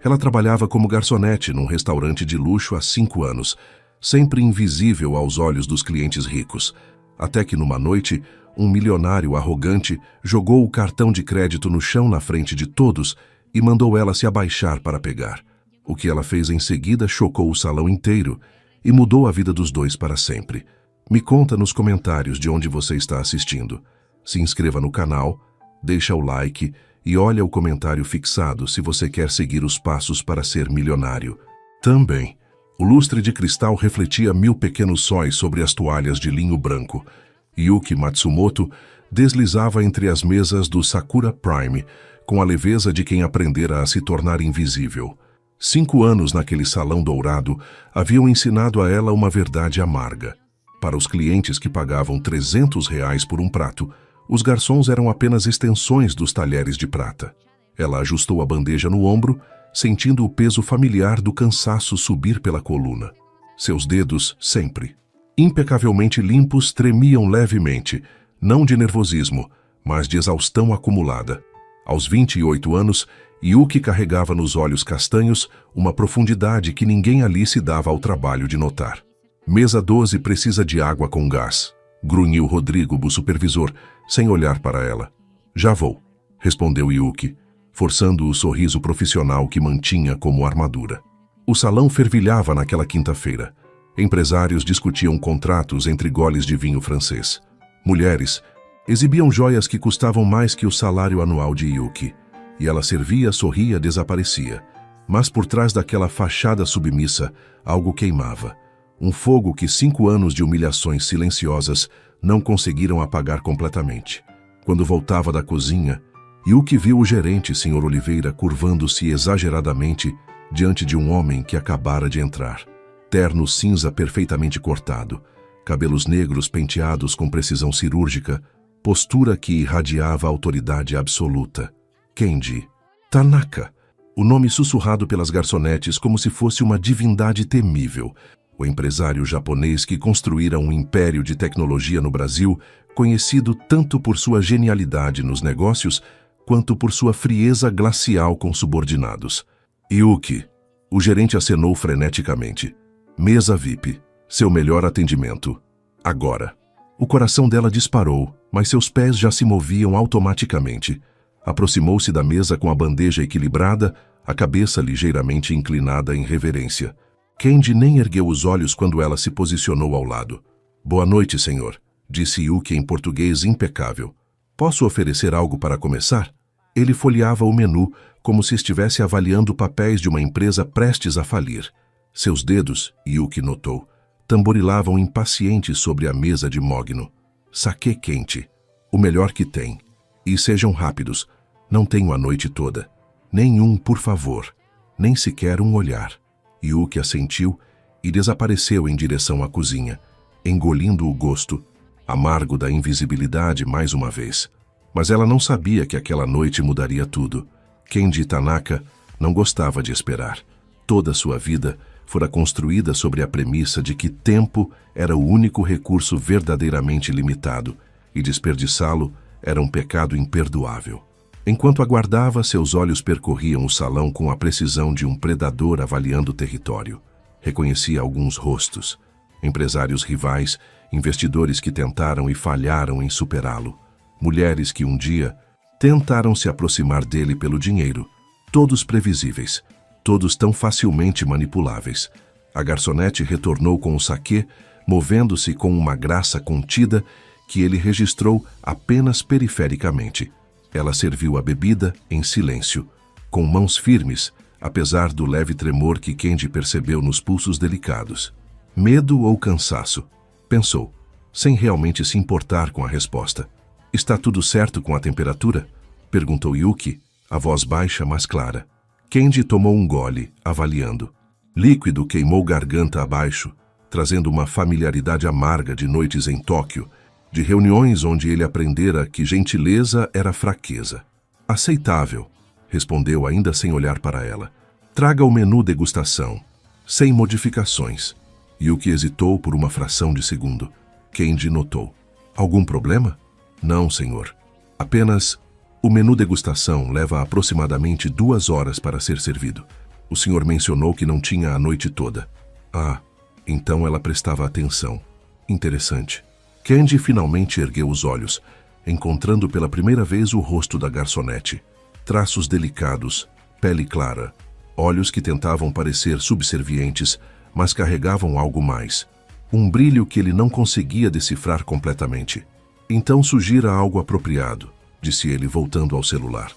Ela trabalhava como garçonete num restaurante de luxo há 5 anos, sempre invisível aos olhos dos clientes ricos, até que numa noite, um milionário arrogante jogou o cartão de crédito no chão na frente de todos e mandou ela se abaixar para pegar. O que ela fez em seguida chocou o salão inteiro e mudou a vida dos dois para sempre. Me conta nos comentários de onde você está assistindo. Se inscreva no canal, deixa o like e olha o comentário fixado se você quer seguir os passos para ser milionário. Também, o lustre de cristal refletia 1000 pequenos sóis sobre as toalhas de linho branco. Yuki Matsumoto deslizava entre as mesas do Sakura Prime com a leveza de quem aprendera a se tornar invisível. 5 anos naquele salão dourado haviam ensinado a ela uma verdade amarga. Para os clientes que pagavam R$300 por um prato, os garçons eram apenas extensões dos talheres de prata. Ela ajustou a bandeja no ombro, sentindo o peso familiar do cansaço subir pela coluna. Seus dedos, sempre impecavelmente limpos, tremiam levemente, não de nervosismo, mas de exaustão acumulada. Aos 28 anos, Yuki carregava nos olhos castanhos uma profundidade que ninguém ali se dava ao trabalho de notar. Mesa 12 precisa de água com gás, grunhiu Rodrigo, o supervisor, sem olhar para ela. Já vou, respondeu Yuki, forçando o sorriso profissional que mantinha como armadura. O salão fervilhava naquela quinta-feira. Empresários discutiam contratos entre goles de vinho francês. Mulheres exibiam joias que custavam mais que o salário anual de Yuki. E ela servia, sorria, desaparecia. Mas por trás daquela fachada submissa, algo queimava. Um fogo que 5 anos de humilhações silenciosas não conseguiram apagar completamente. Quando voltava da cozinha, Yuki viu o gerente, Sr. Oliveira, curvando-se exageradamente diante de um homem que acabara de entrar. Terno cinza perfeitamente cortado, cabelos negros penteados com precisão cirúrgica, postura que irradiava autoridade absoluta. Kenji Tanaka, o nome sussurrado pelas garçonetes como se fosse uma divindade temível. O empresário japonês que construíra um império de tecnologia no Brasil, conhecido tanto por sua genialidade nos negócios, quanto por sua frieza glacial com subordinados. Yuki, o gerente acenou freneticamente. Mesa VIP, seu melhor atendimento. Agora. O coração dela disparou, mas seus pés já se moviam automaticamente. Aproximou-se da mesa com a bandeja equilibrada, a cabeça ligeiramente inclinada em reverência. Kenji nem ergueu os olhos quando ela se posicionou ao lado. Boa noite, senhor, disse Yuki em português impecável. Posso oferecer algo para começar? Ele folheava o menu como se estivesse avaliando papéis de uma empresa prestes a falir. Seus dedos, Yuki notou, tamborilavam impacientes sobre a mesa de mogno. Saquê quente, o melhor que tem. E sejam rápidos, não tenho a noite toda. Nenhum, por favor, nem sequer um olhar. Yuki assentiu e desapareceu em direção à cozinha, engolindo o gosto, amargo da invisibilidade mais uma vez. Mas ela não sabia que aquela noite mudaria tudo. Kenji Tanaka não gostava de esperar. Toda sua vida fora construída sobre a premissa de que tempo era o único recurso verdadeiramente limitado, e desperdiçá-lo era um pecado imperdoável. Enquanto aguardava, seus olhos percorriam o salão com a precisão de um predador avaliando o território. Reconhecia alguns rostos, empresários rivais, investidores que tentaram e falharam em superá-lo, mulheres que um dia tentaram se aproximar dele pelo dinheiro, todos previsíveis, todos tão facilmente manipuláveis. A garçonete retornou com o saquê, movendo-se com uma graça contida que ele registrou apenas perifericamente. Ela serviu a bebida em silêncio, com mãos firmes, apesar do leve tremor que Kenji percebeu nos pulsos delicados. Medo ou cansaço? Pensou, sem realmente se importar com a resposta. Está tudo certo com a temperatura? Perguntou Yuki, a voz baixa mas clara. Kenji tomou um gole, avaliando. Líquido queimou garganta abaixo, trazendo uma familiaridade amarga de noites em Tóquio, de reuniões onde ele aprendera que gentileza era fraqueza. Aceitável, respondeu ainda sem olhar para ela. Traga o menu degustação, sem modificações. Yuki hesitou por uma fração de segundo. Kenji notou. Algum problema? Não, senhor. Apenas, o menu degustação leva aproximadamente 2 horas para ser servido. O senhor mencionou que não tinha a noite toda. Ah, então ela prestava atenção. Interessante. Candy finalmente ergueu os olhos, encontrando pela primeira vez o rosto da garçonete. Traços delicados, pele clara, olhos que tentavam parecer subservientes, mas carregavam algo mais. Um brilho que ele não conseguia decifrar completamente. Então sugira algo apropriado, disse ele voltando ao celular.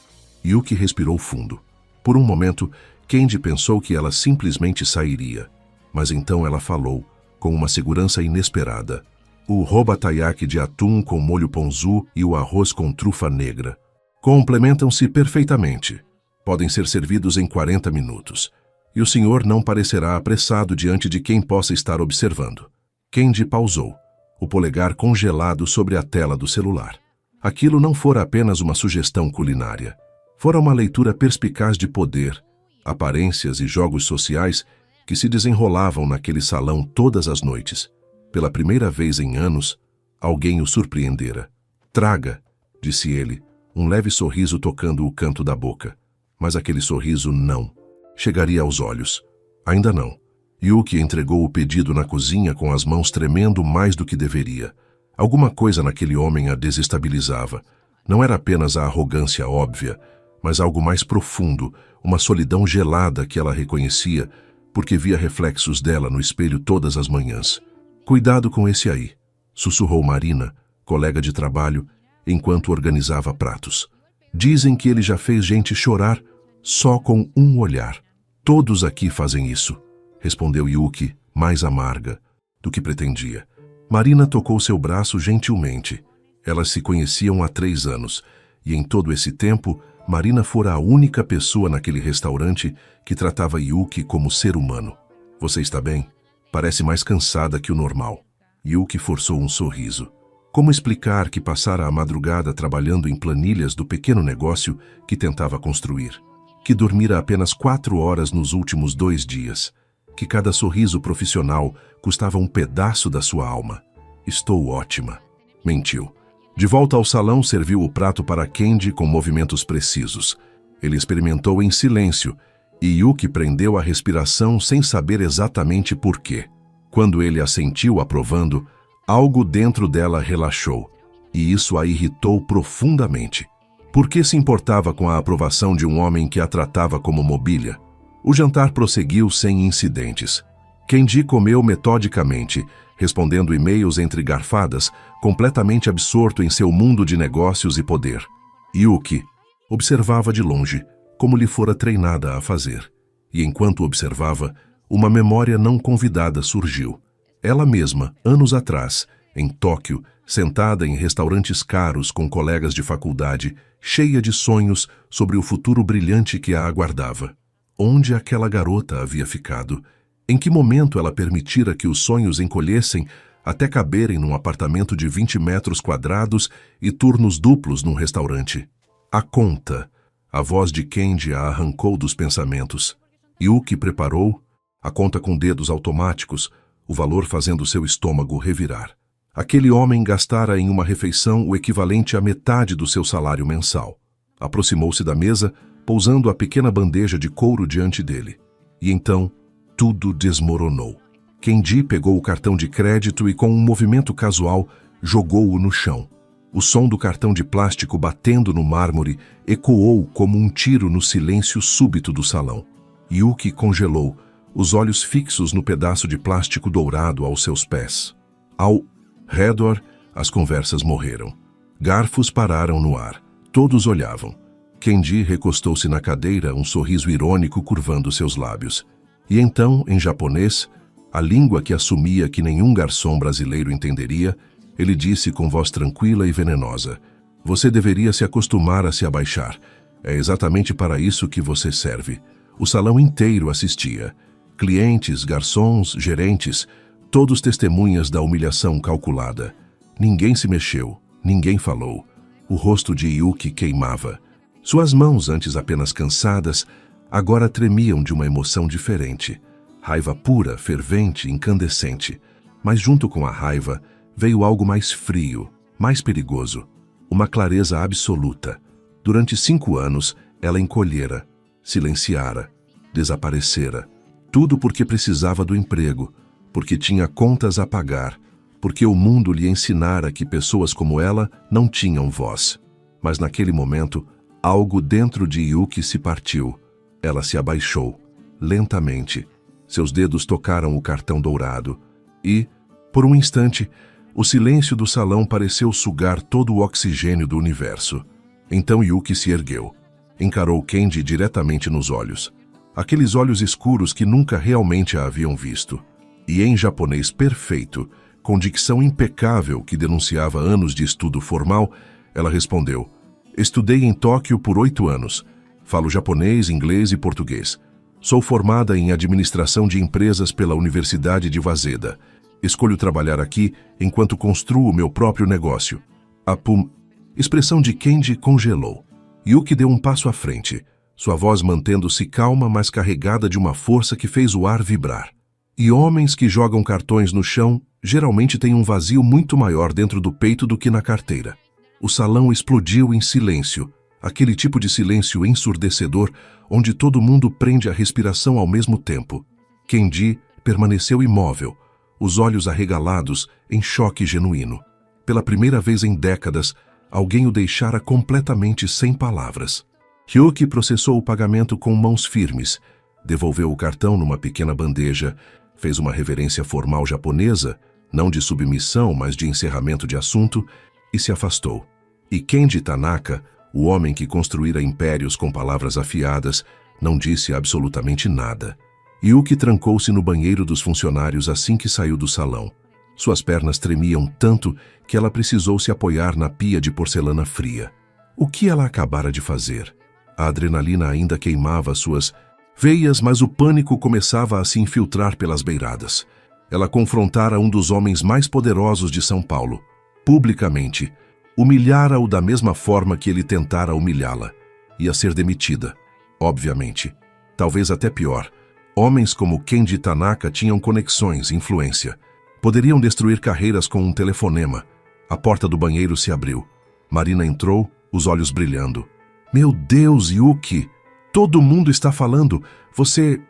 Yuki respirou fundo. Por um momento, Candy pensou que ela simplesmente sairia. Mas então ela falou, com uma segurança inesperada. O roba taiyaki de atum com molho ponzu e o arroz com trufa negra. Complementam-se perfeitamente. Podem ser servidos em 40 minutos. E o senhor não parecerá apressado diante de quem possa estar observando. Candy pausou, o polegar congelado sobre a tela do celular. Aquilo não fora apenas uma sugestão culinária. Fora uma leitura perspicaz de poder, aparências e jogos sociais que se desenrolavam naquele salão todas as noites. Pela primeira vez em anos, alguém o surpreendera. Traga, disse ele, um leve sorriso tocando o canto da boca. Mas aquele sorriso não chegaria aos olhos. Ainda não. Yuki entregou o pedido na cozinha com as mãos tremendo mais do que deveria. Alguma coisa naquele homem a desestabilizava. Não era apenas a arrogância óbvia, mas algo mais profundo, uma solidão gelada que ela reconhecia, porque via reflexos dela no espelho todas as manhãs. Cuidado com esse aí, sussurrou Marina, colega de trabalho, enquanto organizava pratos. Dizem que ele já fez gente chorar só com um olhar. Todos aqui fazem isso, respondeu Yuki, mais amarga do que pretendia. Marina tocou seu braço gentilmente. Elas se conheciam há 3 anos, e em todo esse tempo, Marina fora a única pessoa naquele restaurante que tratava Yuki como ser humano. Você está bem? Parece mais cansada que o normal. Yuki forçou um sorriso. Como explicar que passara a madrugada trabalhando em planilhas do pequeno negócio que tentava construir? Que dormira apenas 4 horas nos últimos 2 dias? Que cada sorriso profissional custava um pedaço da sua alma? Estou ótima. Mentiu. De volta ao salão, serviu o prato para Candy com movimentos precisos. Ele experimentou em silêncio, e Yuki prendeu a respiração sem saber exatamente por quê. Quando ele assentiu aprovando, algo dentro dela relaxou, e isso a irritou profundamente. Por que se importava com a aprovação de um homem que a tratava como mobília? O jantar prosseguiu sem incidentes. Candy comeu metodicamente, respondendo e-mails entre garfadas, completamente absorto em seu mundo de negócios e poder. Yuki observava de longe, como lhe fora treinada a fazer. E enquanto observava, uma memória não convidada surgiu. Ela mesma, anos atrás, em Tóquio, sentada em restaurantes caros com colegas de faculdade, cheia de sonhos sobre o futuro brilhante que a aguardava. Onde aquela garota havia ficado? Em que momento ela permitira que os sonhos encolhessem até caberem num apartamento de 20 metros quadrados e turnos duplos num restaurante? A conta. A voz de Candy a arrancou dos pensamentos. Yuki preparou a conta com dedos automáticos, o valor fazendo seu estômago revirar. Aquele homem gastara em uma refeição o equivalente à metade do seu salário mensal. Aproximou-se da mesa, pousando a pequena bandeja de couro diante dele. E então, tudo desmoronou. Candy pegou o cartão de crédito e, com um movimento casual, jogou-o no chão. O som do cartão de plástico batendo no mármore ecoou como um tiro no silêncio súbito do salão. Yuki congelou, os olhos fixos no pedaço de plástico dourado aos seus pés. Ao redor, as conversas morreram. Garfos pararam no ar. Todos olhavam. Candy recostou-se na cadeira, um sorriso irônico curvando seus lábios. E então, em japonês, a língua que assumia que nenhum garçom brasileiro entenderia, ele disse com voz tranquila e venenosa: "Você deveria se acostumar a se abaixar. É exatamente para isso que você serve." O salão inteiro assistia. Clientes, garçons, gerentes, todos testemunhas da humilhação calculada. Ninguém se mexeu, ninguém falou. O rosto de Yuki queimava. Suas mãos, antes apenas cansadas, agora tremiam de uma emoção diferente. Raiva pura, fervente, incandescente. Mas junto com a raiva, veio algo mais frio, mais perigoso. Uma clareza absoluta. Durante 5 anos, ela encolhera, silenciara. Desaparecera. Tudo porque precisava do emprego, porque tinha contas a pagar, porque o mundo lhe ensinara que pessoas como ela não tinham voz. Mas naquele momento, algo dentro de Yuki se partiu. Ela se abaixou, lentamente. Seus dedos tocaram o cartão dourado e, por um instante, o silêncio do salão pareceu sugar todo o oxigênio do universo. Então Yuki se ergueu. Encarou Kenji diretamente nos olhos. Aqueles olhos escuros que nunca realmente a haviam visto. E em japonês perfeito, com dicção impecável que denunciava anos de estudo formal, ela respondeu: "Estudei em Tóquio por 8 anos. Falo japonês, inglês e português. Sou formada em administração de empresas pela Universidade de Waseda. Escolho trabalhar aqui enquanto construo o meu próprio negócio." A expressão de Kenji congelou. Yuki deu um passo à frente, sua voz mantendo-se calma, mas carregada de uma força que fez o ar vibrar. E homens que jogam cartões no chão geralmente têm um vazio muito maior dentro do peito do que na carteira. O salão explodiu em silêncio, aquele tipo de silêncio ensurdecedor onde todo mundo prende a respiração ao mesmo tempo. Kenji permaneceu imóvel, os olhos arregalados em choque genuíno. Pela primeira vez em décadas, alguém o deixara completamente sem palavras. Yuki processou o pagamento com mãos firmes, devolveu o cartão numa pequena bandeja, fez uma reverência formal japonesa, não de submissão, mas de encerramento de assunto, e se afastou. E Kenji Tanaka, o homem que construíra impérios com palavras afiadas, não disse absolutamente nada. Yuki trancou-se no banheiro dos funcionários assim que saiu do salão. Suas pernas tremiam tanto que ela precisou se apoiar na pia de porcelana fria. O que ela acabara de fazer? A adrenalina ainda queimava suas veias, mas o pânico começava a se infiltrar pelas beiradas. Ela confrontara um dos homens mais poderosos de São Paulo, publicamente. Humilhara-o da mesma forma que ele tentara humilhá-la. Ia ser demitida, obviamente. Talvez até pior. Homens como Kenji Tanaka tinham conexões, influência. Poderiam destruir carreiras com um telefonema. A porta do banheiro se abriu. Marina entrou, os olhos brilhando. "Meu Deus, Yuki! Todo mundo está falando. Você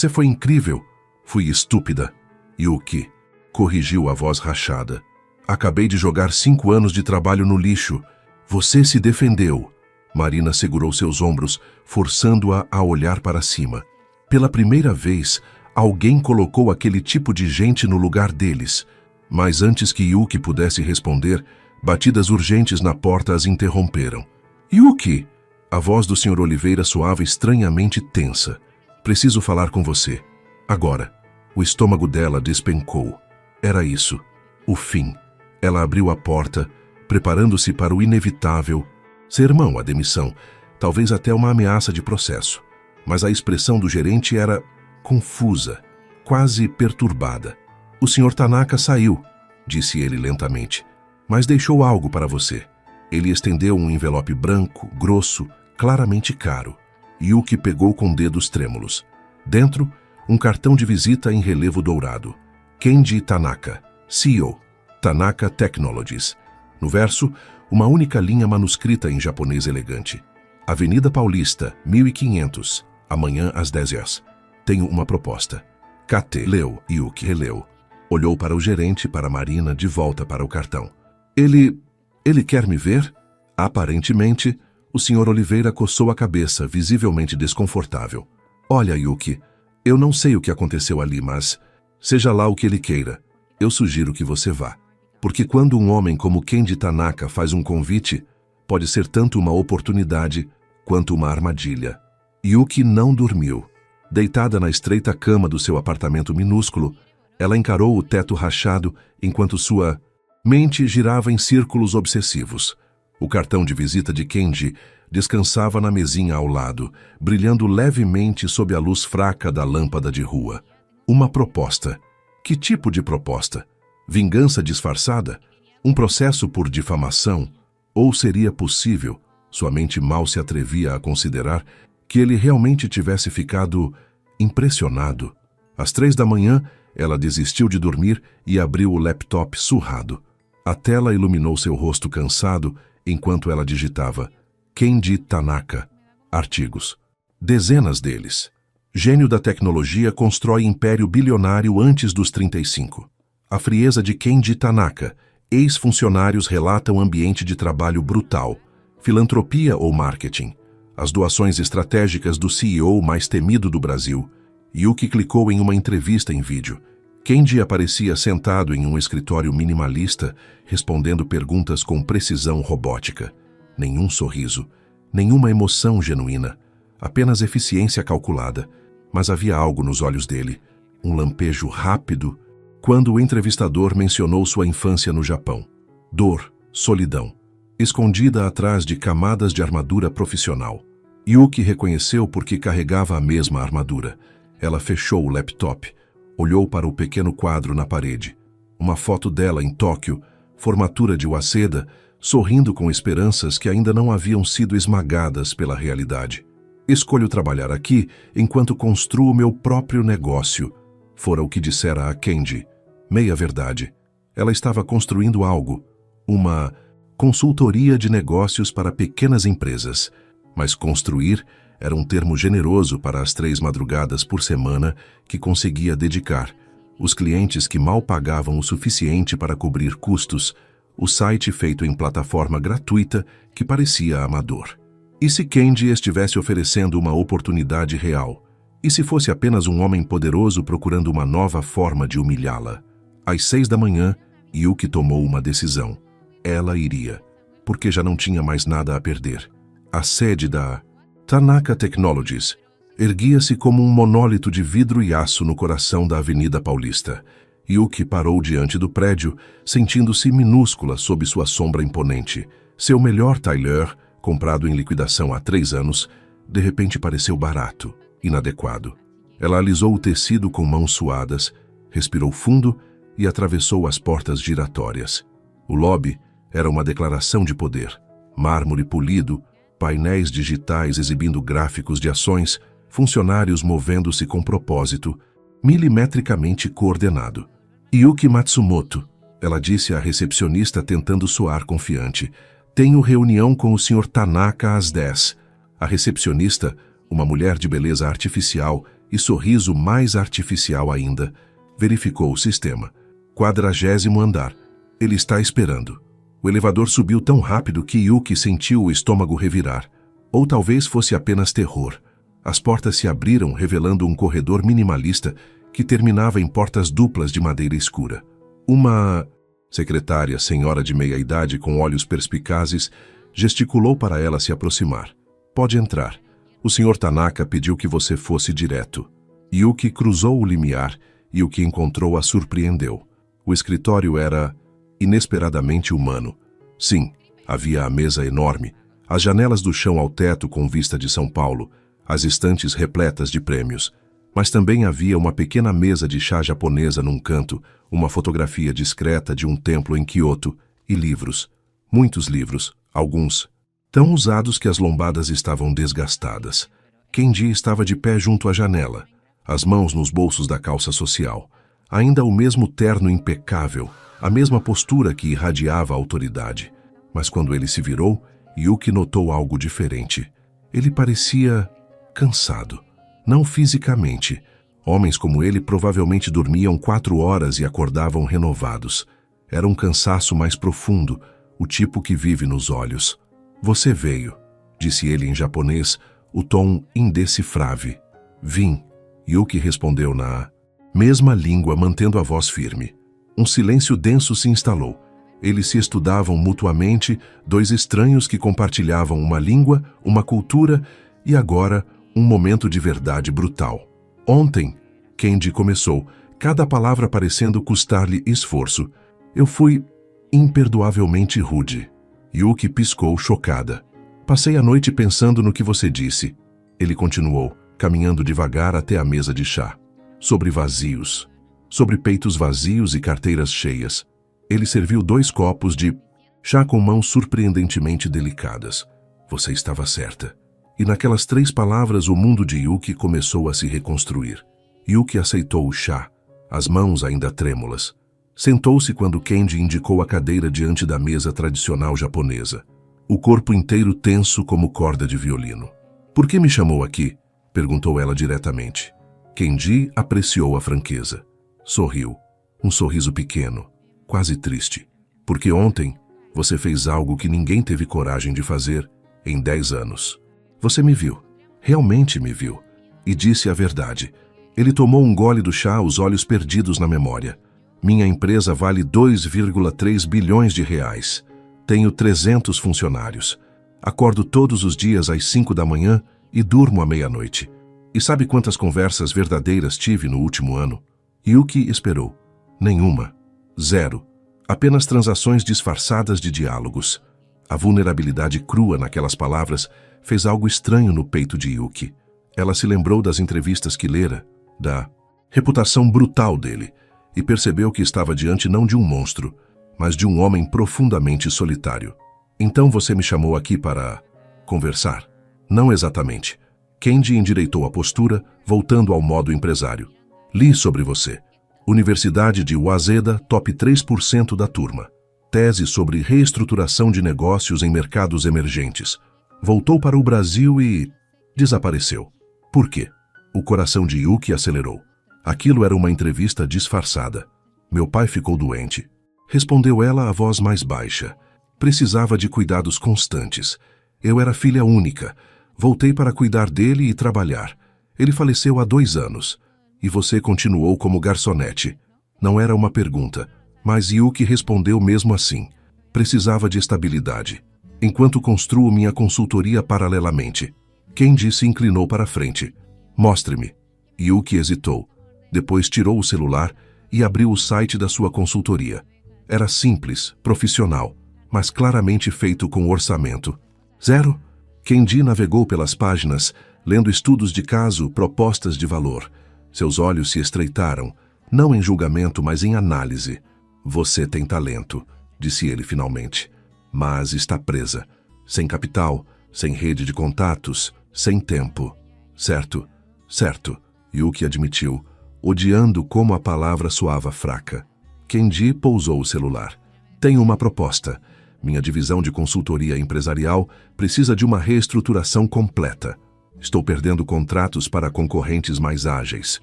foi incrível." "Fui estúpida." Yuki corrigiu a voz rachada. "Acabei de jogar 5 anos de trabalho no lixo." "Você se defendeu." Marina segurou seus ombros, forçando-a a olhar para cima. Pela primeira vez, alguém colocou aquele tipo de gente no lugar deles. Mas antes que Yuki pudesse responder, batidas urgentes na porta as interromperam. "Yuki!" A voz do Sr. Oliveira soava estranhamente tensa. "Preciso falar com você. Agora." O estômago dela despencou. Era isso. O fim. Ela abriu a porta, preparando-se para o inevitável. Sermão, a demissão, talvez até uma ameaça de processo. Mas a expressão do gerente era confusa, quase perturbada. "O Sr. Tanaka saiu", disse ele lentamente, "mas deixou algo para você." Ele estendeu um envelope branco, grosso, claramente caro. Yuki pegou com dedos trêmulos. Dentro, um cartão de visita em relevo dourado. Kenji Tanaka, CEO, Tanaka Technologies. No verso, uma única linha manuscrita em japonês elegante. "Avenida Paulista, 1500, amanhã às 10 horas. Tenho uma proposta." KT leu, Yuki releu. Olhou para o gerente, para Marina, de volta para o cartão. Ele quer me ver?" Aparentemente, o Sr. Oliveira coçou a cabeça, visivelmente desconfortável. "Olha, Yuki, eu não sei o que aconteceu ali, mas, seja lá o que ele queira, eu sugiro que você vá. Porque quando um homem como Kenji Tanaka faz um convite, pode ser tanto uma oportunidade quanto uma armadilha." Yuki não dormiu. Deitada na estreita cama do seu apartamento minúsculo, ela encarou o teto rachado enquanto sua mente girava em círculos obsessivos. O cartão de visita de Kenji descansava na mesinha ao lado, brilhando levemente sob a luz fraca da lâmpada de rua. Uma proposta. Que tipo de proposta? Vingança disfarçada? Um processo por difamação? Ou seria possível, sua mente mal se atrevia a considerar, que ele realmente tivesse ficado impressionado? Às 3 da manhã, ela desistiu de dormir e abriu o laptop surrado. A tela iluminou seu rosto cansado enquanto ela digitava Kenji Tanaka. Artigos. Dezenas deles. Gênio da tecnologia constrói império bilionário antes dos 35. A frieza de Kenji Tanaka. Ex-funcionários relatam ambiente de trabalho brutal. Filantropia ou marketing. As doações estratégicas do CEO mais temido do Brasil. Yuki clicou em uma entrevista em vídeo. Kenji aparecia sentado em um escritório minimalista, respondendo perguntas com precisão robótica. Nenhum sorriso, nenhuma emoção genuína, apenas eficiência calculada. Mas havia algo nos olhos dele, um lampejo rápido, quando o entrevistador mencionou sua infância no Japão. Dor, solidão, escondida atrás de camadas de armadura profissional. Yuki reconheceu porque carregava a mesma armadura. Ela fechou o laptop, olhou para o pequeno quadro na parede. Uma foto dela em Tóquio, formatura de Waseda, sorrindo com esperanças que ainda não haviam sido esmagadas pela realidade. Escolho trabalhar aqui enquanto construo meu próprio negócio, fora o que dissera a Kenji. Meia verdade. Ela estava construindo algo, uma consultoria de negócios para pequenas empresas. Mas construir era um termo generoso para as 3 madrugadas por semana que conseguia dedicar, os clientes que mal pagavam o suficiente para cobrir custos, o site feito em plataforma gratuita que parecia amador. E se Kenji estivesse oferecendo uma oportunidade real? E se fosse apenas um homem poderoso procurando uma nova forma de humilhá-la? Às 6 da manhã, Yuki tomou uma decisão. Ela iria, porque já não tinha mais nada a perder. A sede da Tanaka Technologies erguia-se como um monólito de vidro e aço no coração da Avenida Paulista. Yuki parou diante do prédio, sentindo-se minúscula sob sua sombra imponente. Seu melhor Tyler, comprado em liquidação há 3 anos, de repente pareceu barato, inadequado. Ela alisou o tecido com mãos suadas, respirou fundo e atravessou as portas giratórias. O lobby era uma declaração de poder. Mármore polido, painéis digitais exibindo gráficos de ações, funcionários movendo-se com propósito, milimetricamente coordenado. Yuki Matsumoto, ela disse à recepcionista tentando soar confiante. Tenho reunião com o Sr. Tanaka às 10. A recepcionista, uma mulher de beleza artificial e sorriso mais artificial ainda, verificou o sistema. 40º andar. Ele está esperando. O elevador subiu tão rápido que Yuki sentiu o estômago revirar. Ou talvez fosse apenas terror. As portas se abriram, revelando um corredor minimalista que terminava em portas duplas de madeira escura. Uma secretária, senhora de meia-idade com olhos perspicazes, gesticulou para ela se aproximar. Pode entrar. O Sr. Tanaka pediu que você fosse direto. Yuki cruzou o limiar e o que encontrou a surpreendeu. O escritório era inesperadamente humano. Sim, havia a mesa enorme, as janelas do chão ao teto com vista de São Paulo, as estantes repletas de prêmios. Mas também havia uma pequena mesa de chá japonesa num canto, uma fotografia discreta de um templo em Kyoto e livros. Muitos livros, alguns tão usados que as lombadas estavam desgastadas. Kenji estava de pé junto à janela, as mãos nos bolsos da calça social. Ainda o mesmo terno impecável, a mesma postura que irradiava a autoridade. Mas quando ele se virou, Yuki notou algo diferente. Ele parecia cansado. Não fisicamente. Homens como ele provavelmente dormiam 4 horas e acordavam renovados. Era um cansaço mais profundo, o tipo que vive nos olhos. Você veio, disse ele em japonês, o tom indecifrável. Vim. Yuki respondeu na mesma língua, mantendo a voz firme. Um silêncio denso se instalou. Eles se estudavam mutuamente, 2 estranhos que compartilhavam uma língua, uma cultura e agora um momento de verdade brutal. Ontem, Kenji começou, cada palavra parecendo custar-lhe esforço. Eu fui imperdoavelmente rude. Yuki piscou, chocada. Passei a noite pensando no que você disse. Ele continuou, caminhando devagar até a mesa de chá. Sobre vazios. Sobre peitos vazios e carteiras cheias. Ele serviu 2 copos de chá com mãos surpreendentemente delicadas. Você estava certa. E naquelas 3 palavras o mundo de Yuki começou a se reconstruir. Yuki aceitou o chá, as mãos ainda trêmulas. Sentou-se quando Kenji indicou a cadeira diante da mesa tradicional japonesa. O corpo inteiro tenso como corda de violino. Por que me chamou aqui? Perguntou ela diretamente. Kenji apreciou a franqueza. Sorriu. Um sorriso pequeno, quase triste. Porque ontem você fez algo que ninguém teve coragem de fazer em 10 anos. Você me viu. Realmente me viu. E disse a verdade. Ele tomou um gole do chá, os olhos perdidos na memória. Minha empresa vale 2,3 bilhões de reais. Tenho 300 funcionários. Acordo todos os dias às 5 da manhã e durmo à meia-noite. E sabe quantas conversas verdadeiras tive no último ano? Yuki esperou. Nenhuma. Zero. Apenas transações disfarçadas de diálogos. A vulnerabilidade crua naquelas palavras fez algo estranho no peito de Yuki. Ela se lembrou das entrevistas que lera, da reputação brutal dele, e percebeu que estava diante não de um monstro, mas de um homem profundamente solitário. Então você me chamou aqui para conversar? Não exatamente. Kenji endireitou a postura, voltando ao modo empresário. Li sobre você. Universidade de Waseda, top 3% da turma. Tese sobre reestruturação de negócios em mercados emergentes. Voltou para o Brasil e desapareceu. Por quê? O coração de Yuki acelerou. Aquilo era uma entrevista disfarçada. Meu pai ficou doente. Respondeu ela a voz mais baixa. Precisava de cuidados constantes. Eu era filha única. Voltei para cuidar dele e trabalhar. Ele faleceu há 2 anos. E você continuou como garçonete. Não era uma pergunta, mas Yuki respondeu mesmo assim. Precisava de estabilidade. Enquanto construo minha consultoria paralelamente. Kenji se inclinou para a frente. Mostre-me. Yuki hesitou. Depois tirou o celular e abriu o site da sua consultoria. Era simples, profissional, mas claramente feito com orçamento. 0. Kenji navegou pelas páginas, lendo estudos de caso, propostas de valor. Seus olhos se estreitaram, não em julgamento, mas em análise. Você tem talento, disse ele finalmente, mas está presa. Sem capital, sem rede de contatos, sem tempo. Certo, certo, Yuki admitiu, odiando como a palavra soava fraca. Kenji pousou o celular. Tenho uma proposta. Minha divisão de consultoria empresarial precisa de uma reestruturação completa. Estou perdendo contratos para concorrentes mais ágeis.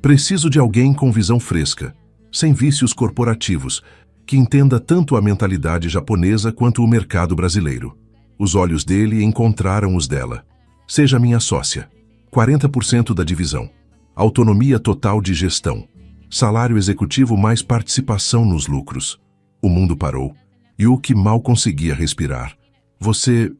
Preciso de alguém com visão fresca, sem vícios corporativos, que entenda tanto a mentalidade japonesa quanto o mercado brasileiro. Os olhos dele encontraram os dela. Seja minha sócia. 40% da divisão. Autonomia total de gestão. Salário executivo mais participação nos lucros. O mundo parou. Yuki mal conseguia respirar. Você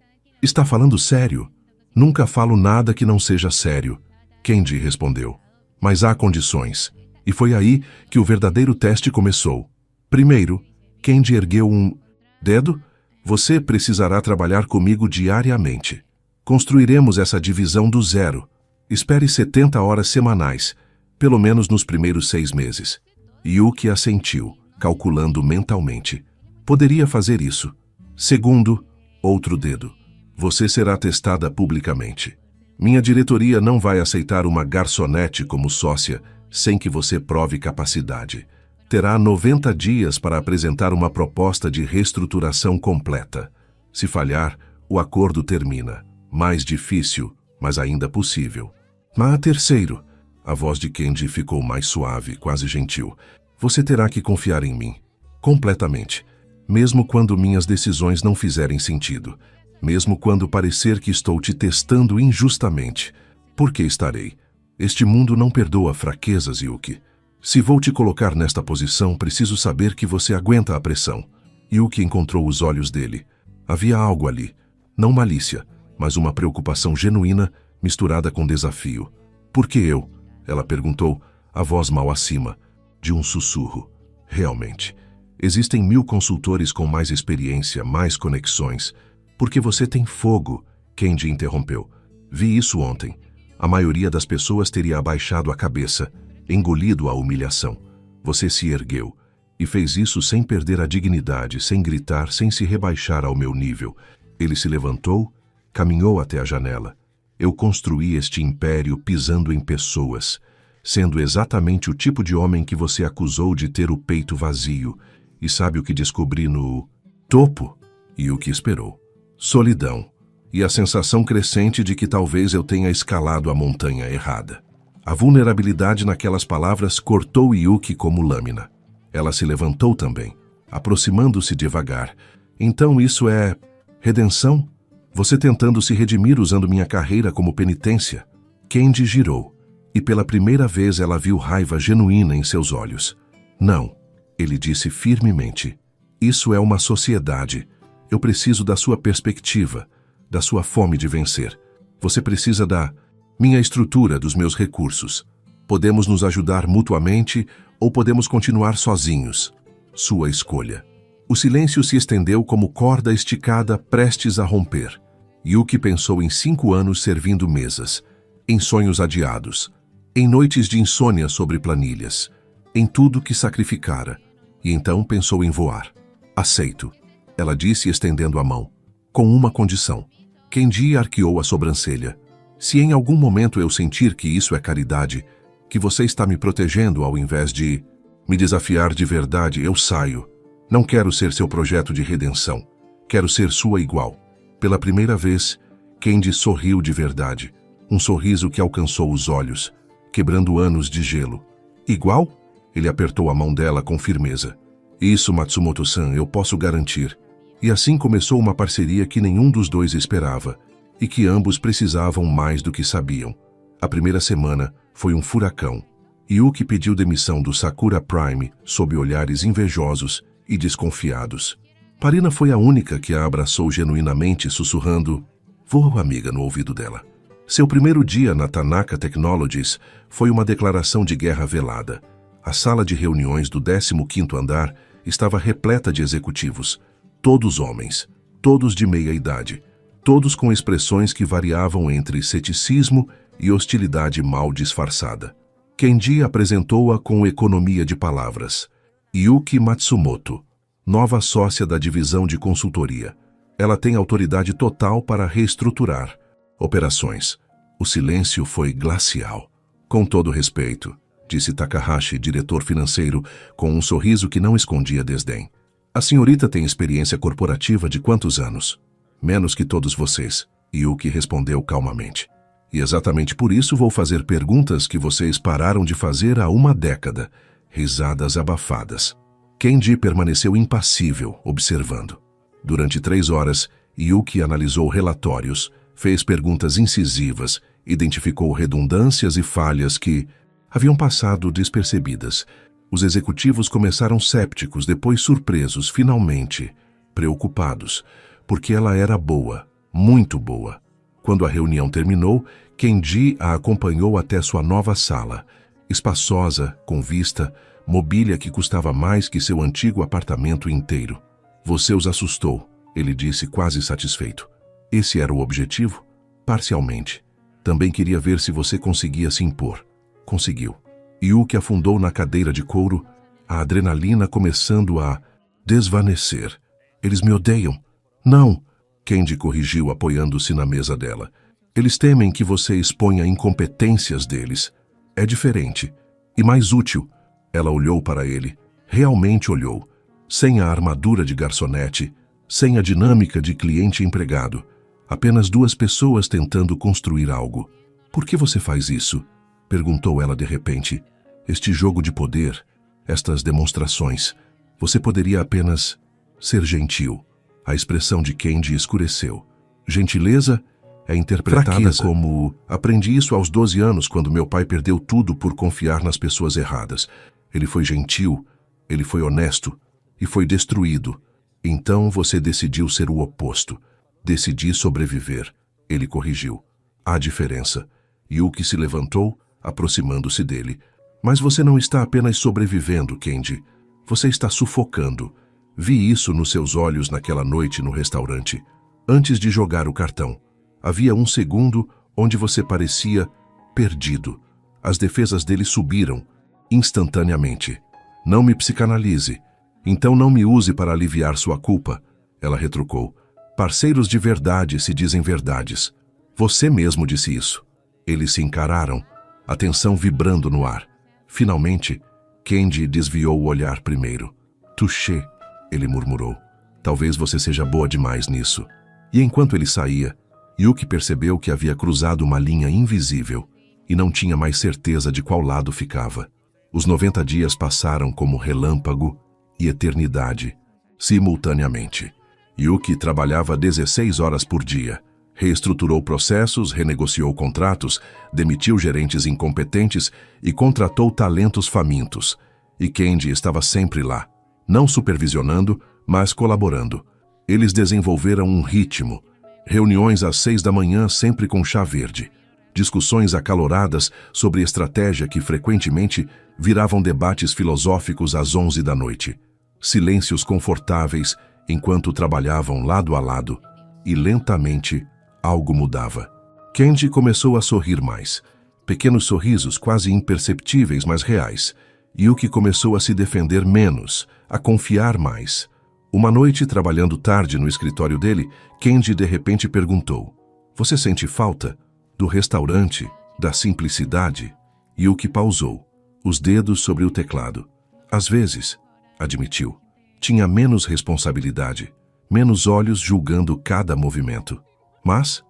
está falando sério? Nunca falo nada que não seja sério, Kenji respondeu. Mas há condições. E foi aí que o verdadeiro teste começou. Primeiro, Kenji ergueu um dedo. Você precisará trabalhar comigo diariamente. Construiremos essa divisão do zero. Espere 70 horas semanais, pelo menos nos primeiros 6 meses. Yuki assentiu, calculando mentalmente. Poderia fazer isso. Segundo, outro dedo. Você será testada publicamente. Minha diretoria não vai aceitar uma garçonete como sócia sem que você prove capacidade. Terá 90 dias para apresentar uma proposta de reestruturação completa. Se falhar, o acordo termina. Mais difícil, mas ainda possível. Mas terceiro, a voz de Kenji ficou mais suave, quase gentil. Você terá que confiar em mim. Completamente. Mesmo quando minhas decisões não fizerem sentido. Mesmo quando parecer que estou te testando injustamente. Porque estarei. Este mundo não perdoa fraquezas, Yuki. Se vou te colocar nesta posição, preciso saber que você aguenta a pressão. Yuki encontrou os olhos dele. Havia algo ali. Não malícia, mas uma preocupação genuína misturada com desafio. Por que eu? Ela perguntou, a voz mal acima, de um sussurro. Realmente. Existem 1000 consultores com mais experiência, mais conexões. Porque você tem fogo, Kenji interrompeu. Vi isso ontem. A maioria das pessoas teria abaixado a cabeça, engolido a humilhação. Você se ergueu e fez isso sem perder a dignidade, sem gritar, sem se rebaixar ao meu nível. Ele se levantou, caminhou até a janela. Eu construí este império pisando em pessoas, sendo exatamente o tipo de homem que você acusou de ter o peito vazio. E sabe o que descobri no topo? E o que esperou? Solidão. e a sensação crescente de que talvez eu tenha escalado a montanha errada. A vulnerabilidade naquelas palavras cortou Yuki como lâmina. Ela se levantou também, aproximando-se devagar. Então isso é redenção? Você tentando se redimir usando minha carreira como penitência? Kenji girou, e pela primeira vez ela viu raiva genuína em seus olhos. Não, ele disse firmemente. Isso é uma sociedade. Eu preciso da sua perspectiva, da sua fome de vencer. Você precisa da minha estrutura, dos meus recursos. Podemos nos ajudar mutuamente ou podemos continuar sozinhos. Sua escolha. O silêncio se estendeu como corda esticada prestes a romper. Yuki pensou em 5 anos servindo mesas, em sonhos adiados, em noites de insônia sobre planilhas, em tudo que sacrificara, e então pensou em voar. Aceito, ela disse estendendo a mão, com uma condição. Kenji arqueou a sobrancelha. Se em algum momento eu sentir que isso é caridade, que você está me protegendo ao invés de me desafiar de verdade, eu saio. Não quero ser seu projeto de redenção. Quero ser sua igual. Pela primeira vez, Kenji sorriu de verdade. Um sorriso que alcançou os olhos, quebrando anos de gelo. Igual? Ele apertou a mão dela com firmeza. Isso, Matsumoto-san, eu posso garantir. E assim começou uma parceria que nenhum dos dois esperava, e que ambos precisavam mais do que sabiam. A primeira semana foi um furacão. Yuki pediu demissão do Sakura Prime sob olhares invejosos e desconfiados. Parina foi a única que a abraçou genuinamente, sussurrando "Voa, amiga", no ouvido dela. Seu primeiro dia na Tanaka Technologies foi uma declaração de guerra velada. A sala de reuniões do 15º andar estava repleta de executivos, todos homens, todos de meia idade, todos com expressões que variavam entre ceticismo e hostilidade mal disfarçada. Kenji apresentou-a com economia de palavras. Yuki Matsumoto, nova sócia da divisão de consultoria. Ela tem autoridade total para reestruturar operações. O silêncio foi glacial. Com todo respeito, disse Takahashi, diretor financeiro, com um sorriso que não escondia desdém. A senhorita tem experiência corporativa de quantos anos? Menos que todos vocês, Yuki respondeu calmamente. E exatamente por isso vou fazer perguntas que vocês pararam de fazer há uma década. Risadas abafadas. Kenji permaneceu impassível, observando. Durante 3 horas, Yuki analisou relatórios, fez perguntas incisivas, identificou redundâncias e falhas que haviam passado despercebidas. Os executivos começaram cépticos, depois surpresos, finalmente preocupados, porque ela era boa, muito boa. Quando a reunião terminou, Kenji a acompanhou até sua nova sala, espaçosa, com vista, mobília que custava mais que seu antigo apartamento inteiro. Você os assustou, ele disse quase satisfeito. Esse era o objetivo? Parcialmente. Também queria ver se você conseguia se impor. Conseguiu. Yuki afundou na cadeira de couro, a adrenalina começando a desvanecer. Eles me odeiam. Não, Kenji corrigiu apoiando-se na mesa dela. Eles temem que você exponha incompetências deles. É diferente. E mais útil. Ela olhou para ele. Realmente olhou. Sem a armadura de garçonete, sem a dinâmica de cliente-empregado. Apenas 2 pessoas tentando construir algo. Por que você faz isso? Perguntou ela de repente. Este jogo de poder, estas demonstrações. Você poderia apenas ser gentil. A expressão de Kenji escureceu. Gentileza é interpretada fraqueza. Como aprendi isso aos 12 anos quando meu pai perdeu tudo por confiar nas pessoas erradas. Ele foi gentil, ele foi honesto e foi destruído. Então você decidiu ser o oposto. Decidi sobreviver. Ele corrigiu. Há diferença. Yuki se levantou, aproximando-se dele. Mas você não está apenas sobrevivendo, Kenji. Você está sufocando. Vi isso nos seus olhos naquela noite no restaurante. Antes de jogar o cartão, havia um segundo onde você parecia perdido. As defesas dele subiram, instantaneamente. Não me psicanalize. Então não me use para aliviar sua culpa. Ela retrucou. Parceiros de verdade se dizem verdades. Você mesmo disse isso. Eles se encararam, a tensão vibrando no ar. Finalmente, Kenji desviou o olhar primeiro. Touché, ele murmurou. Talvez você seja boa demais nisso. E enquanto ele saía, Yuki percebeu que havia cruzado uma linha invisível e não tinha mais certeza de qual lado ficava. Os 90 dias passaram como relâmpago e eternidade, simultaneamente. Yuki trabalhava 16 horas por dia. Reestruturou processos, renegociou contratos, demitiu gerentes incompetentes e contratou talentos famintos. E Kenji estava sempre lá, não supervisionando, mas colaborando. Eles desenvolveram um ritmo. Reuniões às 6 da manhã sempre com chá verde. Discussões acaloradas sobre estratégia que frequentemente viravam debates filosóficos às 11 da noite. Silêncios confortáveis enquanto trabalhavam lado a lado. E lentamente algo mudava. Kenji começou a sorrir mais. Pequenos sorrisos quase imperceptíveis, mas reais. Yuki começou a se defender menos, a confiar mais. Uma noite, trabalhando tarde no escritório dele, Kenji de repente perguntou: "Você sente falta do restaurante, da simplicidade?" Yuki pausou, os dedos sobre o teclado. "Às vezes", admitiu, "tinha menos responsabilidade, menos olhos julgando cada movimento. Mas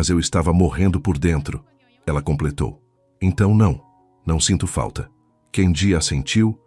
eu estava morrendo por dentro", ela completou. "Então não sinto falta." Kenji assentiu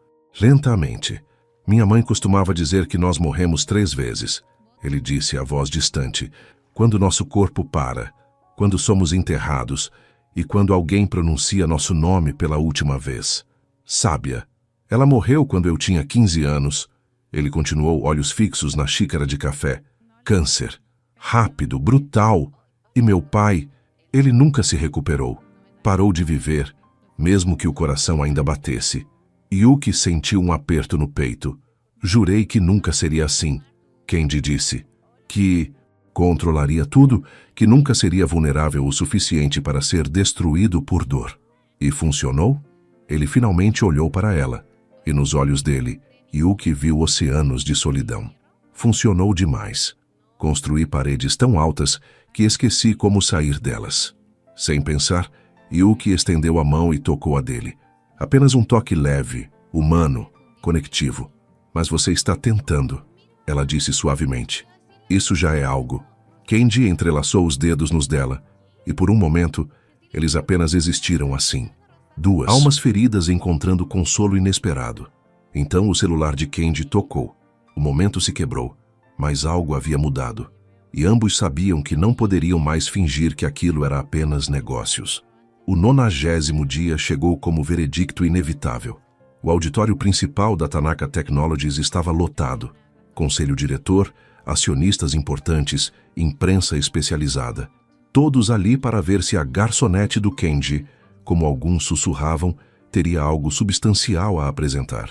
lentamente. "Minha mãe costumava dizer que nós morremos 3 vezes", ele disse a voz distante. "Quando nosso corpo para, quando somos enterrados e quando alguém pronuncia nosso nome pela última vez. Sábia. Ela morreu quando eu tinha 15 anos. Ele continuou, olhos fixos na xícara de café. "Câncer. Rápido, brutal. E meu pai, ele nunca se recuperou. Parou de viver, mesmo que o coração ainda batesse." Yuki sentiu um aperto no peito. "Jurei que nunca seria assim." Kenji disse. "Que controlaria tudo, que nunca seria vulnerável o suficiente para ser destruído por dor." E funcionou? Ele finalmente olhou para ela, e nos olhos dele, Yuki viu oceanos de solidão. Funcionou demais. Construí paredes tão altas que esqueci como sair delas. Sem pensar, Yuki estendeu a mão e tocou a dele. Apenas um toque leve, humano, conectivo. "Mas você está tentando", ela disse suavemente. "Isso já é algo." Kenji entrelaçou os dedos nos dela, e por um momento, eles apenas existiram assim. 2 almas feridas encontrando consolo inesperado. Então o celular de Kenji tocou. O momento se quebrou, mas algo havia mudado. E ambos sabiam que não poderiam mais fingir que aquilo era apenas negócios. O 90º dia chegou como veredicto inevitável. O auditório principal da Tanaka Technologies estava lotado. Conselho diretor, acionistas importantes, imprensa especializada. Todos ali para ver se a garçonete do Kenji, como alguns sussurravam, teria algo substancial a apresentar.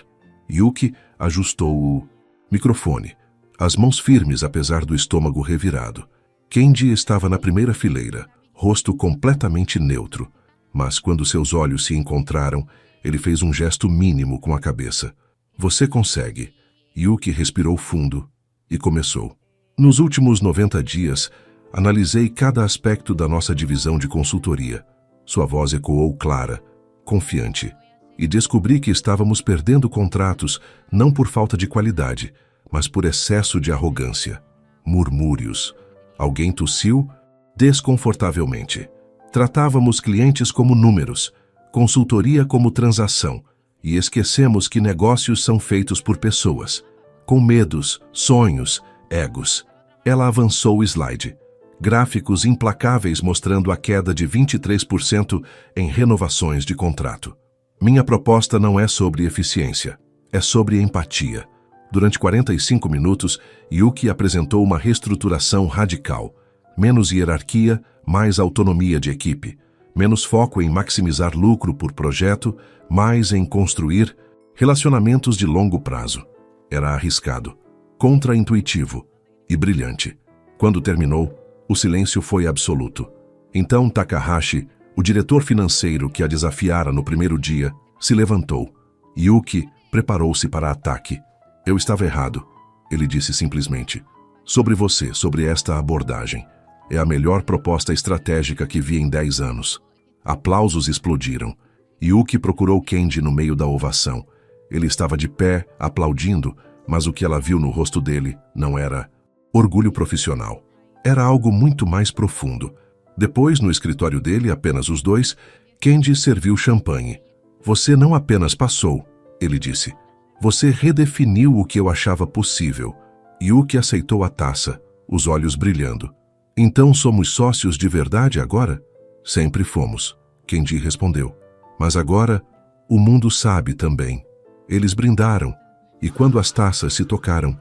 Yuki ajustou o microfone, as mãos firmes apesar do estômago revirado. Kenji estava na primeira fileira, rosto completamente neutro. Mas quando seus olhos se encontraram, ele fez um gesto mínimo com a cabeça. "Você consegue." Yuki respirou fundo e começou. "Nos últimos 90 dias, analisei cada aspecto da nossa divisão de consultoria." Sua voz ecoou clara, confiante. "E descobri que estávamos perdendo contratos não por falta de qualidade, mas por excesso de arrogância." Murmúrios. Alguém tossiu desconfortavelmente. "Tratávamos clientes como números, consultoria como transação, e esquecemos que negócios são feitos por pessoas, com medos, sonhos, egos." Ela avançou o slide. Gráficos implacáveis mostrando a queda de 23% em renovações de contrato. "Minha proposta não é sobre eficiência, é sobre empatia." Durante 45 minutos, Yuki apresentou uma reestruturação radical. Menos hierarquia, mais autonomia de equipe. Menos foco em maximizar lucro por projeto, mais em construir relacionamentos de longo prazo. Era arriscado, contraintuitivo e brilhante. Quando terminou, o silêncio foi absoluto. Então Takahashi, o diretor financeiro que a desafiara no primeiro dia, se levantou. Yuki preparou-se para ataque. "Eu estava errado", ele disse simplesmente. "Sobre você, sobre esta abordagem. É a melhor proposta estratégica que vi em 10 anos." Aplausos explodiram. Yuki procurou Kenji no meio da ovação. Ele estava de pé, aplaudindo, mas o que ela viu no rosto dele não era orgulho profissional. Era algo muito mais profundo. Depois, no escritório dele, apenas os dois, Kenji serviu champanhe. Você não apenas passou, ele disse. Você redefiniu o que eu achava possível. Yuki aceitou a taça, os olhos brilhando. Então somos sócios de verdade agora? Sempre fomos, Kenji respondeu. Mas agora, o mundo sabe também. Eles brindaram, e quando as taças se tocaram,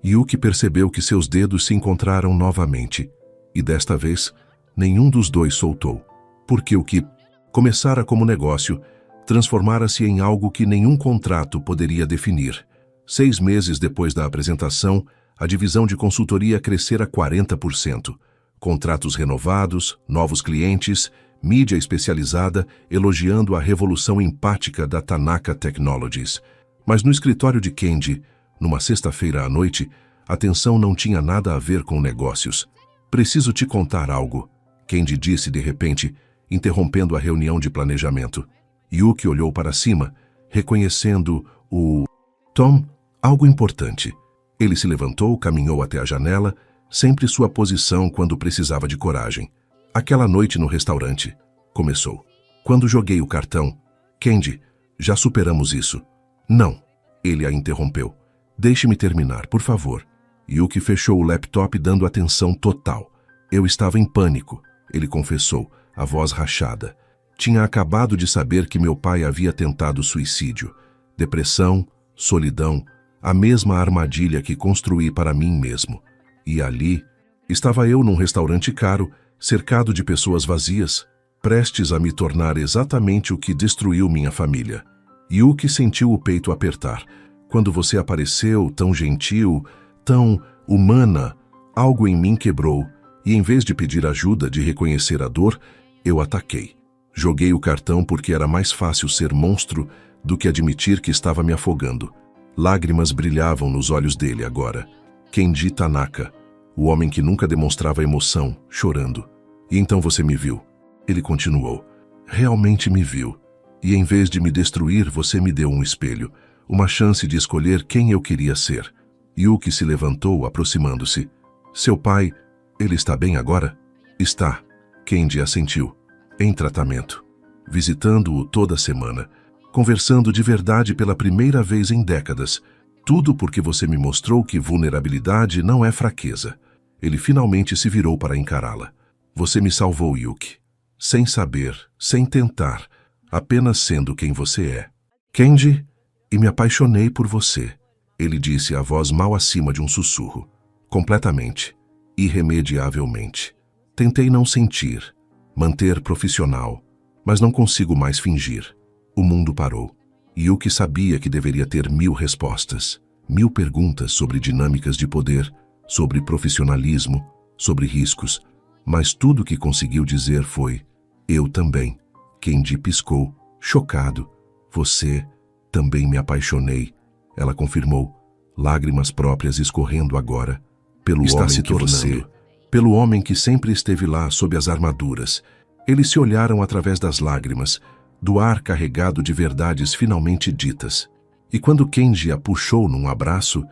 Yuki percebeu que seus dedos se encontraram novamente. E desta vez, nenhum dos dois soltou. Porque o que começara como negócio transformara-se em algo que nenhum contrato poderia definir. 6 meses depois da apresentação, a divisão de consultoria crescera 40%. Contratos renovados, novos clientes, mídia especializada elogiando a revolução empática da Tanaka Technologies. Mas no escritório de Kenji, numa sexta-feira à noite, a tensão não tinha nada a ver com negócios. Preciso te contar algo, Kenji disse de repente, interrompendo a reunião de planejamento. Yuki olhou para cima, reconhecendo o Tom, algo importante. Ele se levantou, caminhou até a janela, sempre sua posição quando precisava de coragem. Aquela noite no restaurante, começou. Quando joguei o cartão, Kenji, já superamos isso. Não, ele a interrompeu. Deixe-me terminar, por favor. Yuki fechou o laptop dando atenção total. Eu estava em pânico, ele confessou, a voz rachada. Tinha acabado de saber que meu pai havia tentado suicídio. Depressão, solidão, a mesma armadilha que construí para mim mesmo. E ali, estava eu num restaurante caro, cercado de pessoas vazias, prestes a me tornar exatamente o que destruiu minha família. Yuki sentiu o peito apertar. Quando você apareceu, tão gentil, tão humana, algo em mim quebrou, e em vez de pedir ajuda, de reconhecer a dor, eu ataquei. Joguei o cartão porque era mais fácil ser monstro do que admitir que estava me afogando. Lágrimas brilhavam nos olhos dele agora. Kenji Tanaka, o homem que nunca demonstrava emoção, chorando. E então você me viu. Ele continuou. Realmente me viu. E em vez de me destruir, você me deu um espelho, uma chance de escolher quem eu queria ser. Yuki se levantou, aproximando-se. Seu pai, ele está bem agora? Está. Kenji assentiu. Em tratamento. Visitando-o toda semana. Conversando de verdade pela primeira vez em décadas. Tudo porque você me mostrou que vulnerabilidade não é fraqueza. Ele finalmente se virou para encará-la. Você me salvou, Yuki. Sem saber, sem tentar, apenas sendo quem você é. Kenji, e me apaixonei por você, ele disse a voz mal acima de um sussurro. Completamente, irremediavelmente. Tentei não sentir, manter profissional, mas não consigo mais fingir. O mundo parou. Yuki sabia que deveria ter 1000 respostas, 1000 perguntas sobre dinâmicas de poder, sobre profissionalismo, sobre riscos, mas tudo que conseguiu dizer foi: eu também. Kenji piscou, chocado. Você também me apaixonei, ela confirmou, lágrimas próprias escorrendo agora, pelo Está homem se que tornando. você, pelo homem que sempre esteve lá sob as armaduras. Eles se olharam através das lágrimas, do ar carregado de verdades finalmente ditas. E quando Kenji a puxou num abraço,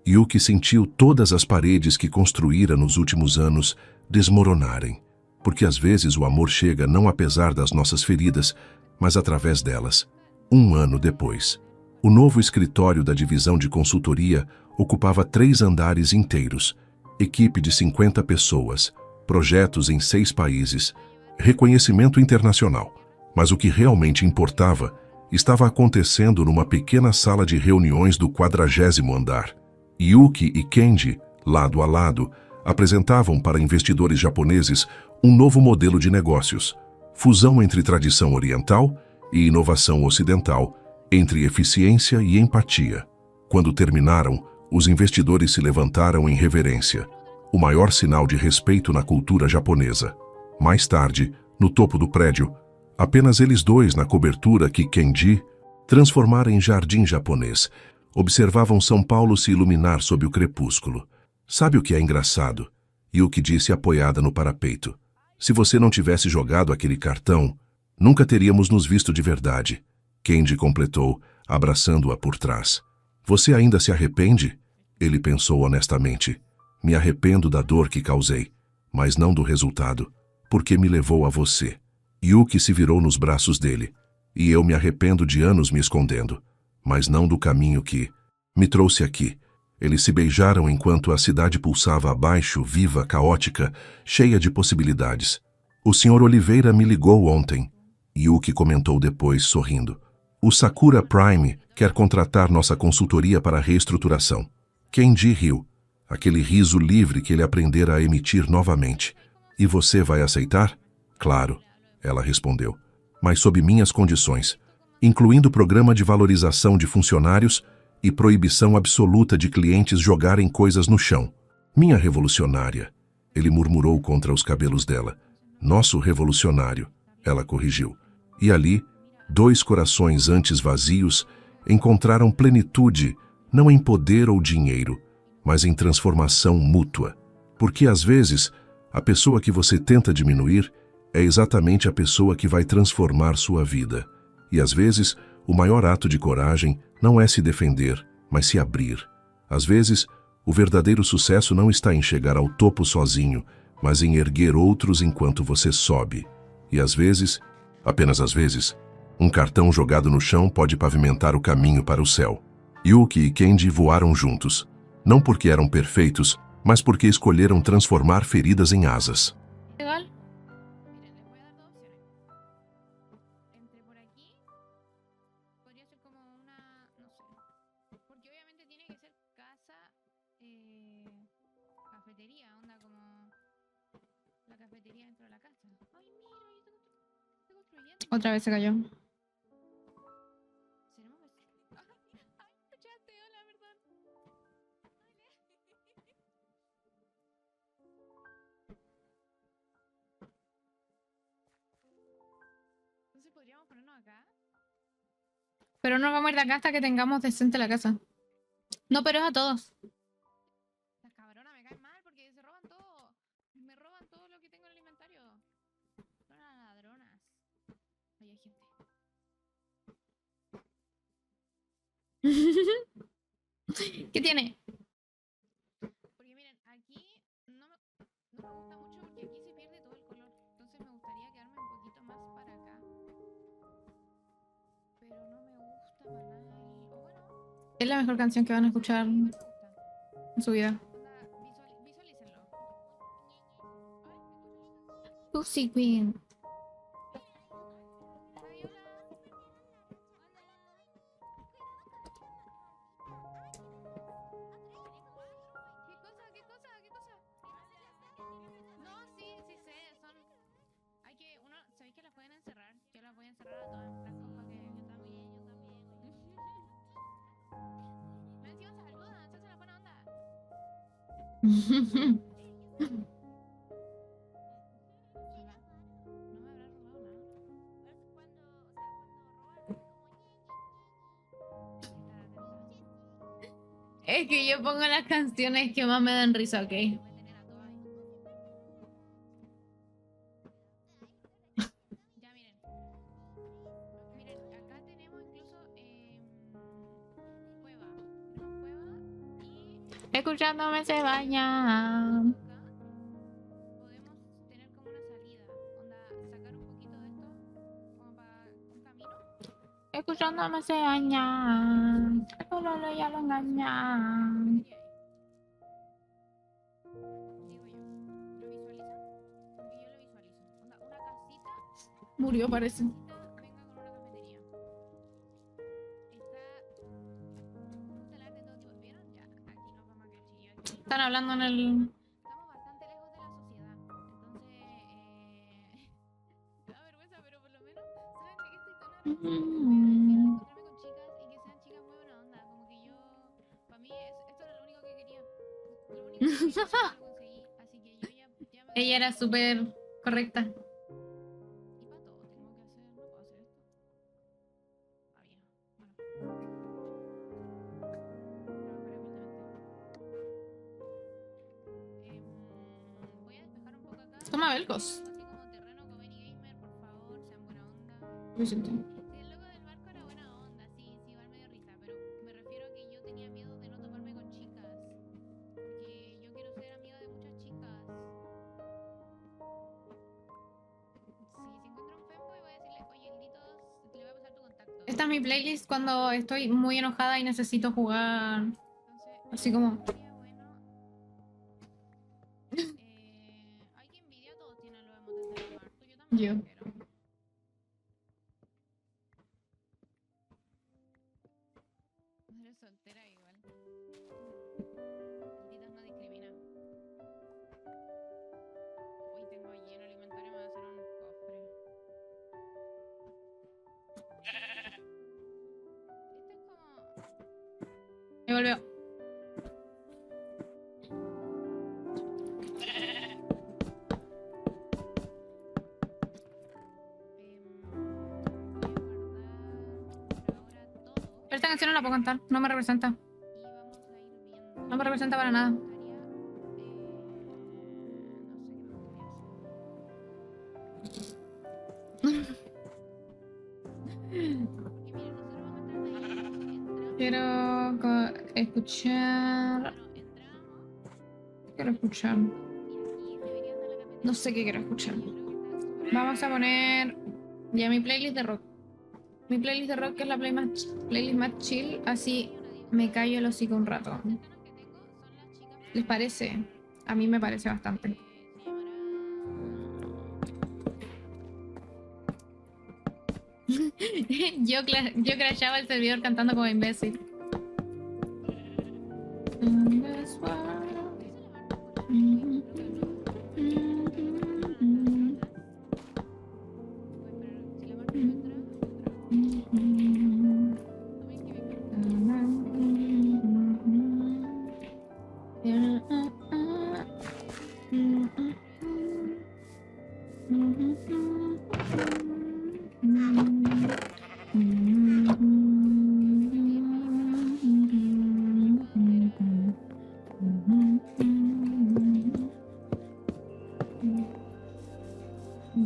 Yuki sentiu todas as paredes que construíra nos últimos anos desmoronarem. Porque às vezes o amor chega não apesar das nossas feridas, mas através delas. 1 ano depois, o novo escritório da divisão de consultoria ocupava 3 andares inteiros, equipe de 50 pessoas, projetos em 6 países, reconhecimento internacional. Mas o que realmente importava estava acontecendo numa pequena sala de reuniões do 40º andar. Yuki e Kenji, lado a lado, apresentavam para investidores japoneses um novo modelo de negócios, fusão entre tradição oriental e inovação ocidental, entre eficiência e empatia. Quando terminaram, os investidores se levantaram em reverência, o maior sinal de respeito na cultura japonesa. Mais tarde, no topo do prédio, apenas eles dois na cobertura que Kenji transformara em jardim japonês, observavam São Paulo se iluminar sob o crepúsculo. Sabe o que é engraçado? Yuki disse apoiada no parapeito. Se você não tivesse jogado aquele cartão, nunca teríamos nos visto de verdade. Kenji completou, abraçando-a por trás. Você ainda se arrepende? Ele pensou honestamente. Me arrependo da dor que causei, mas não do resultado, porque me levou a você. Yuki se virou nos braços dele, e eu me arrependo de anos me escondendo, mas não do caminho que me trouxe aqui. Eles se beijaram enquanto a cidade pulsava abaixo, viva, caótica, cheia de possibilidades. O Sr. Oliveira me ligou ontem. Yuki comentou depois, sorrindo. O Sakura Prime quer contratar nossa consultoria para a reestruturação. Kenji riu. Aquele riso livre que ele aprendera a emitir novamente. E você vai aceitar? Claro, ela respondeu. Mas sob minhas condições, incluindo programa de valorização de funcionários e proibição absoluta de clientes jogarem coisas no chão. Minha revolucionária, ele murmurou contra os cabelos dela. Nosso revolucionário, ela corrigiu. E ali, dois corações antes vazios encontraram plenitude, não em poder ou dinheiro, mas em transformação mútua. Porque às vezes, a pessoa que você tenta diminuir é exatamente a pessoa que vai transformar sua vida. E às vezes, o maior ato de coragem não é se defender, mas se abrir. Às vezes, o verdadeiro sucesso não está em chegar ao topo sozinho, mas em erguer outros enquanto você sobe. E às vezes, apenas às vezes, um cartão jogado no chão pode pavimentar o caminho para o céu. Yuki e Kenji voaram juntos, não porque eram perfeitos, mas porque escolheram transformar feridas em asas. Legal. Otra vez se cayó. Pero no vamos a ir de acá hasta que tengamos decente la casa. No, pero es a todos. Las cabronas me caen mal porque se roban todo. Me roban todo lo que tengo en el inventario. Son las ladronas. Ahí hay gente. ¿Qué tiene? Porque miren, aquí no me gusta mucho porque aquí se pierde todo el color. Entonces me gustaría quedarme un poquito más para acá. Pero no me gusta para nada el... O bueno... Es la mejor canción que van a escuchar en su vida. Visualícenlo. Pussy Queen. ¿Qué cosa? No, sí sé, son... Hay que... ¿Sabéis que las pueden encerrar? Yo las voy a encerrar a todas en frascos para que... Yo también. No, encima se saludan, se hacen la buena onda. Es que yo pongo las canciones que más me dan risa, ¿ok? Ya, miren. Miren, acá tenemos incluso cueva. Tenemos cueva y... Escuchándome se baña. Podemos tener como una salida. Onda, sacar un poquito de esto como para un camino. Escuchándome se baña. El pololo ya lo engaña. Murió, parece. Venga con una cafetería. Está de todo tipo. ¿Vieron? Ya, aquí nos vamos a quedar chiquillos. Están hablando en el... Estamos bastante lejos de la sociedad. Entonces, me da vergüenza, pero por lo menos, ¿saben de qué estoy tan arrepentida? Encontrarme con chicas y que sean chicas muy buena onda. Como que yo... Para mí, esto era lo único que quería. Lo único que quería lo conseguí. Así que yo ya me... Ella era súper correcta. Toma Belcos. Lo siento. El loco del barco era buena onda, sí, igual me dio risa, pero me refiero a que yo tenía miedo de no toparme con chicas. Porque yo quiero ser amiga de muchas chicas. es mi playlist cuando estoy muy enojada y necesito jugar. Así como... Ay, qué envidia, todos tienen los emotes de lagarto. Yo también Yo. quiero. Eres soltera igual. Malditos no discriminan. Uy, tengo lleno el inventario, me voy a hacer un cofre. Este es como... Me volvió. voy a guardar por ahora todo. Pero esta canción no la puedo cantar. No me representa. Y vamos a ir viendo. No me representa para nada. No sé qué me gustaría. Porque mira, nosotros vamos a entrar de ahí. Entramos. Quiero escuchar... Bueno, entramos. Quiero escuchar. Y aquí debería estar la cafetería. No sé qué quiero escuchar. Yo creo que está súper Vamos a poner ya mi playlist de rock. Mi playlist de rock es la playlist más chill, así me callo el hocico un rato. cercanas que tengo son las chicas ¿Les parece? A mí me parece bastante. Yo crashaba el servidor cantando como imbécil.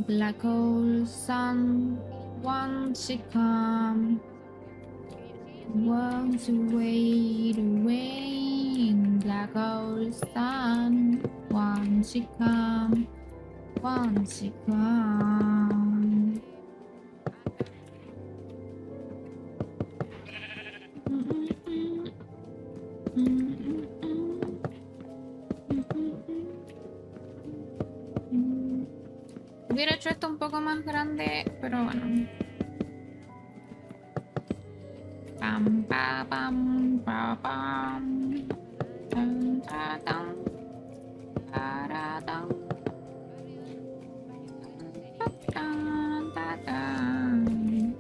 Black hole sun once to come, once away to wane. Black hole sun once to come, once to come. Hubiera hecho esto un poco más grande, pero bueno. Pam, pa, pam, pa, pam. Tan, ta, tan. Para, tan. Tan, ta, tan.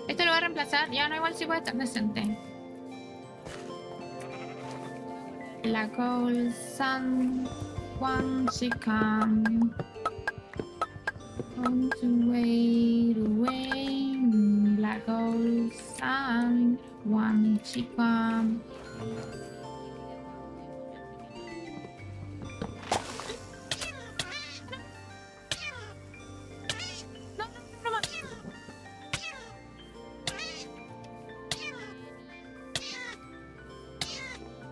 Esto lo va a reemplazar. Ya no, igual sí puede estar decente. Black hole sun once she come, once away to wane. Black hole sun once she come.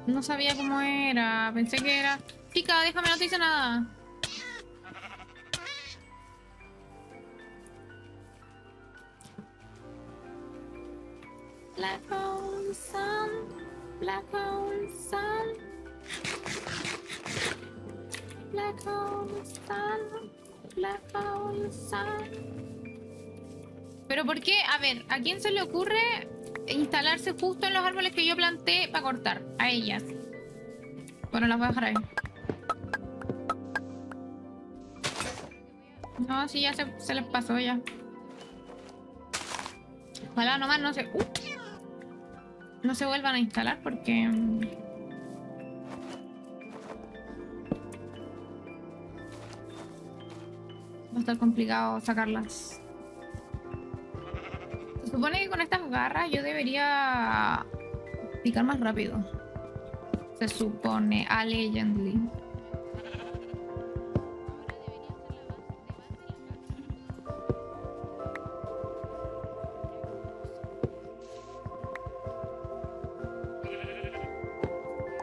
No sabía cómo era, pensé que era... Chica, déjame, no te hice nada. Black hole sun, black hole sun, black hole sun, black hole sun. ¿Pero por qué? A ver, ¿a quién se le ocurre instalarse justo en los árboles que yo planté para cortar? A ellas. Bueno, las voy a dejar ahí. No, sí, ya se les pasó ya. Ojalá nomás no se vuelvan a instalar porque... va a estar complicado sacarlas. Se supone que con estas garras yo debería picar más rápido. Se supone, allegedly.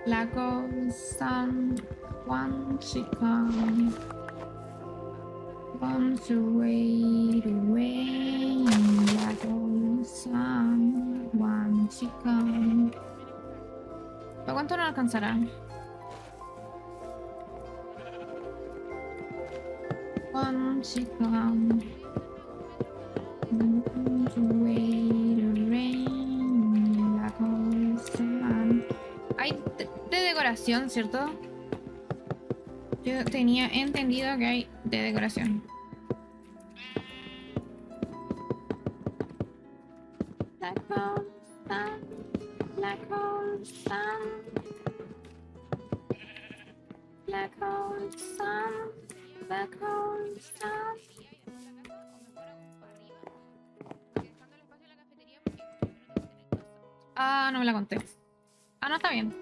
Black hole sun once she come, On the way to rain, like all someone she come. ¿Para cuánto no alcanzará? One she come. On the way to rain, like all someone. Hay de decoración, ¿cierto? Yo tenía entendido que hay de decoración. Black hole sun, black hole sun, black hole sun, black hole sun. Ah, no me la conté. Ah, no, está bien.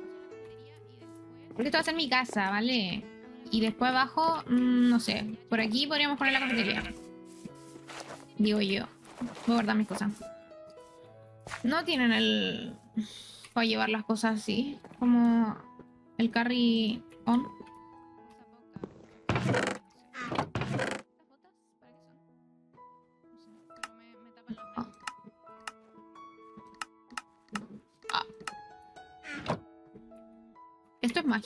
Porque esto va a ser mi casa, ¿vale? Y después abajo, no sé. Por aquí podríamos poner la cafetería. Digo yo. Voy a guardar mis cosas. No tienen el... para llevar las cosas así. Como el carry on. ¿Esto es magia?